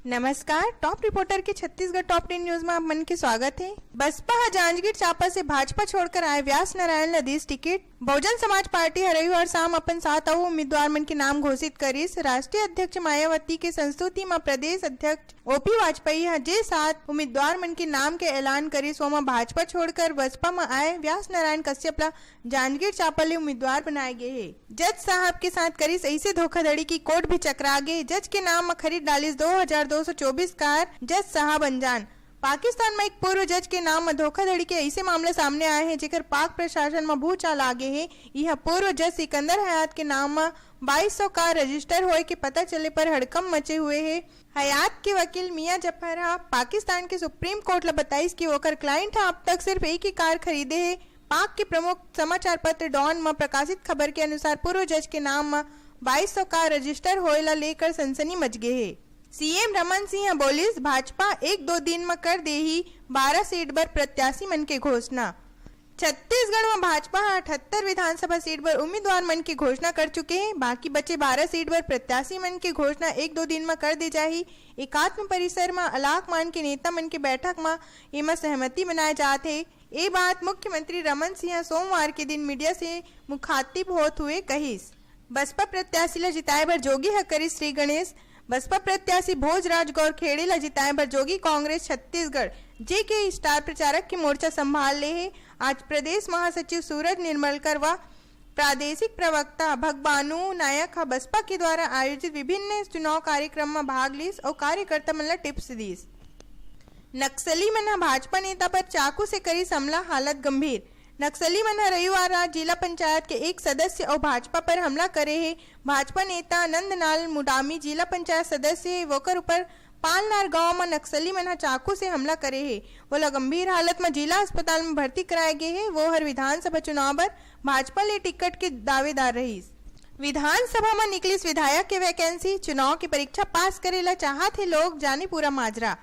नमस्कार, top reporter के Chhattisgarh top 10 news में आप मन के स्वागत है। बसपा जांजगीर चांपा से भाजपा छोड़कर आए व्यास नारायण ला this ticket. Bahujan Samaj party रविवार शाम अपन 7 उम्मीदवार मन के नाम घोषित करिस। राष्ट्रीय अध्यक्ष मायावती के संस्तुति में प्रदेश अध्यक्ष ओपी वाजपेयी जे 7 उम्मीदवार मन के नाम के ऐलान करिस। वो भाजपा छोड़कर बसपा में आए व्यास नारायण कश्यप ला जांजगीर चांपा ले उम्मीदवार बनाए गए है। जज साहब के साथ करिस ऐसे धोखाधड़ी की कोर्ट भी चकरा गए। जज के नाम में खरीद डालिस 2224 कार। जज साहब अनजान। पाकिस्तान में एक पूर्व जज के नाम में धोखाधड़ी के ऐसे मामले सामने आए हैं जेकर पाक प्रशासन में भूचाल आगे है। यह पूर्व जज सिकंदर हयात के नाम में 2200 कार रजिस्टर होए के पता चले पर हड़कम मचे हुए है। हयात के वकील मियां जफर पाकिस्तान के सुप्रीम कोर्ट ला बताइस कि वोकर क्लाइंट अब तक सिर्फ एक ही कार खरीदे है। पाक के प्रमुख समाचार पत्र डॉन में प्रकाशित खबर के अनुसार पूर्व जज के नाम में 2200 कार रजिस्टर होए ला लेकर सनसनी मच गए है। सीएम रमन सिंह बोलिस भाजपा 1-2 दिन में कर दे ही 12 सीट पर प्रत्याशी मन के घोषणा। छत्तीसगढ़ में भाजपा 78 विधानसभा सीट पर उम्मीदवार मन की घोषणा कर चुके हैं। बाकी बचे 12 सीट पर प्रत्याशी मन की घोषणा 1-2 दिन में कर दी जाही। एकात्म परिसर में अलाक मान के नेता मन के बैठक में एमा सहमति बनाए जाते है। ये बात मुख्यमंत्री रमन सिंह सोमवार के दिन मीडिया से मुखातिब होते हुए कहिस। बसपा प्रत्याशी ला जिताए बर जोगी करिस श्री गणेश। बसपा प्रत्याशी भोजराज गौर खेड़े ला जिताए बर जोगी कांग्रेस छत्तीसगढ़ जे के स्टार प्रचारक की मोर्चा संभाल ले है। आज प्रदेश महासचिव सूरज निर्मलकर व प्रादेशिक प्रवक्ता भगवानु नायक बसपा के द्वारा आयोजित विभिन्न चुनाव कार्यक्रम में भाग लीस और कार्यकर्ता मन ला टिप्स दीस। नक्सली मन भाजपा नेता पर चाकू से करी हमला, हालत गंभीर। नक्सली मन रविवार रात जिला पंचायत के एक सदस्य और भाजपा पर हमला करे है। भाजपा नेता नंदलाल मुडामी जिला पंचायत सदस्य है। वोकर ऊपर पालनार गांव में नक्सली मन चाकू से हमला करे है। वो गंभीर हालत में जिला अस्पताल में भर्ती कराए गए है। वो हर विधानसभा चुनाव पर भाजपा ले टिकट के दावेदार रही। विधानसभा में निकली विधायक के वैकेंसी, चुनाव की परीक्षा पास करेला चाहत है लोग, जाने पूरा माजरा।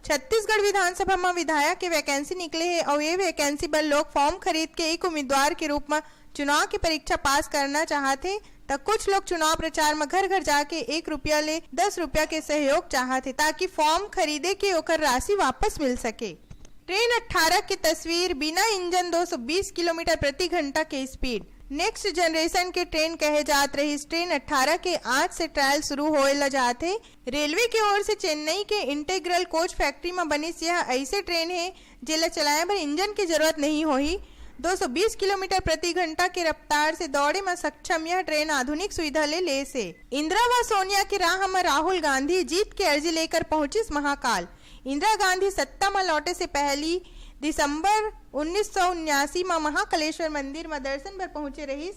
छत्तीसगढ़ विधानसभा में विधायक के वैकेंसी निकले हैं और ये वैकेंसी पर लोग फॉर्म खरीद के एक उम्मीदवार के रूप में चुनाव की परीक्षा पास करना चाहते। तो कुछ लोग चुनाव प्रचार में घर घर जाके 1 रुपया ले 10 रुपया के सहयोग चाहते ताकि फॉर्म खरीदे के ओकर राशि वापस मिल सके। ट्रेन 18 की तस्वीर, बिना इंजन 220 किलोमीटर प्रति घंटा के स्पीड। नेक्स्ट जनरेशन के ट्रेन कहे जात रही। ट्रेन 18 के आज से ट्रायल शुरू होए जाते। रेलवे की ओर से चेन्नई के इंटीग्रल कोच फैक्ट्री में बनी यह ऐसे ट्रेन है जिला चलाए पर इंजन की जरूरत नहीं होगी। 220 किलोमीटर प्रति घंटा की रफ्तार से दौड़े में सक्षम यह ट्रेन आधुनिक सुविधा ले से। इंदिरा व सोनिया की राह में राहुल गांधी जीत की अर्जी लेकर पहुंची महाकाल। इंदिरा गांधी सत्ता में लौटे से पहली दिसंबर 1979 में महाकालेश्वर मंदिर में दर्शन पर पहुंचे रही।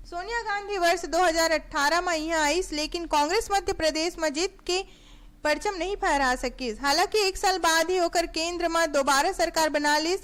सोनिया गांधी वर्ष 2018 में यहाँ आई, लेकिन कांग्रेस मध्य प्रदेश में जीत के परचम नहीं फहरा सकी। हालांकि 1 साल बाद ही होकर केंद्र में दोबारा सरकार बना ली।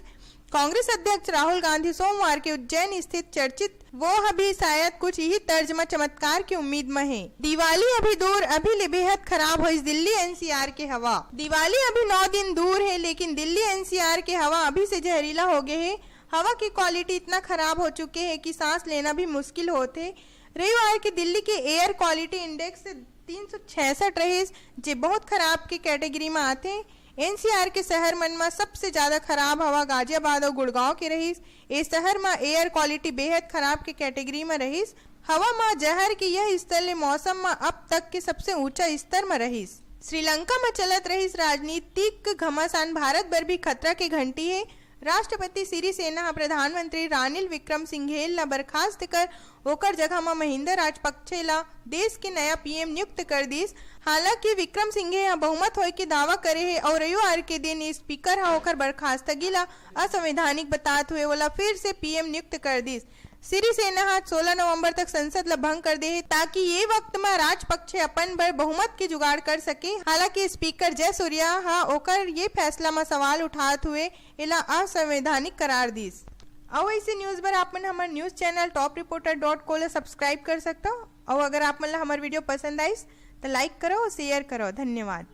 कांग्रेस अध्यक्ष राहुल गांधी सोमवार के उज्जैन स्थित चर्चित वो अभी शायद कुछ ही तर्ज में चमत्कार की उम्मीद में है। दिवाली अभी दूर, अभी ले बेहद खराब हुई दिल्ली एनसीआर के हवा। दिवाली अभी 9 दिन दूर है, लेकिन दिल्ली एनसीआर के हवा अभी से जहरीला हो गए है। हवा की क्वालिटी इतना खराब हो चुके हैं कि सांस लेना भी मुश्किल होते। रविवार की दिल्ली के एयर क्वालिटी इंडेक्स 366 रहे, जो बहुत खराब की कैटेगरी में आते। एनसीआर के शहर मन में सबसे ज्यादा खराब हवा गाजियाबाद और गुड़गांव की रही। इस शहर में एयर क्वालिटी बेहद खराब की कैटेगरी में रही। हवा में जहर की यह स्तर मौसम में अब तक के सबसे ऊंचा स्तर में रही। श्रीलंका में चलत रही राजनीतिक घमासान भारत पर भी खतरा की घंटी है। राष्ट्रपति सिरिसेना प्रधानमंत्री रानिल विक्रमसिंघे ला बर्खास्त कर ओकर जगह में महिंदा राजपक्षे ला देश के नया पीएम नियुक्त कर दीस। हालांकि विक्रमसिंघे बहुमत होए के दावा करे है और रविवार के दिन स्पीकर होकर बर्खास्तगी ला असंवैधानिक बताते हुए वाला फिर से पीएम नियुक्त कर दीस। सिरिसेना 16 नवंबर तक संसद ला भंग कर दे ताकि ये वक्त में राजपक्षे अपन बर बहुमत की जुगाड़ कर सके। हालांकि स्पीकर जयसूर्या ओकर ये फैसला में सवाल उठाते हुए इला असंवैधानिक करार दीस। और ऐसे न्यूज पर आप मन हमारे न्यूज चैनल topreporter.co ला सब्सक्राइब कर सकता हो। और अगर आप मन हमारे वीडियो पसंद आई तो लाइक करो और शेयर करो। धन्यवाद।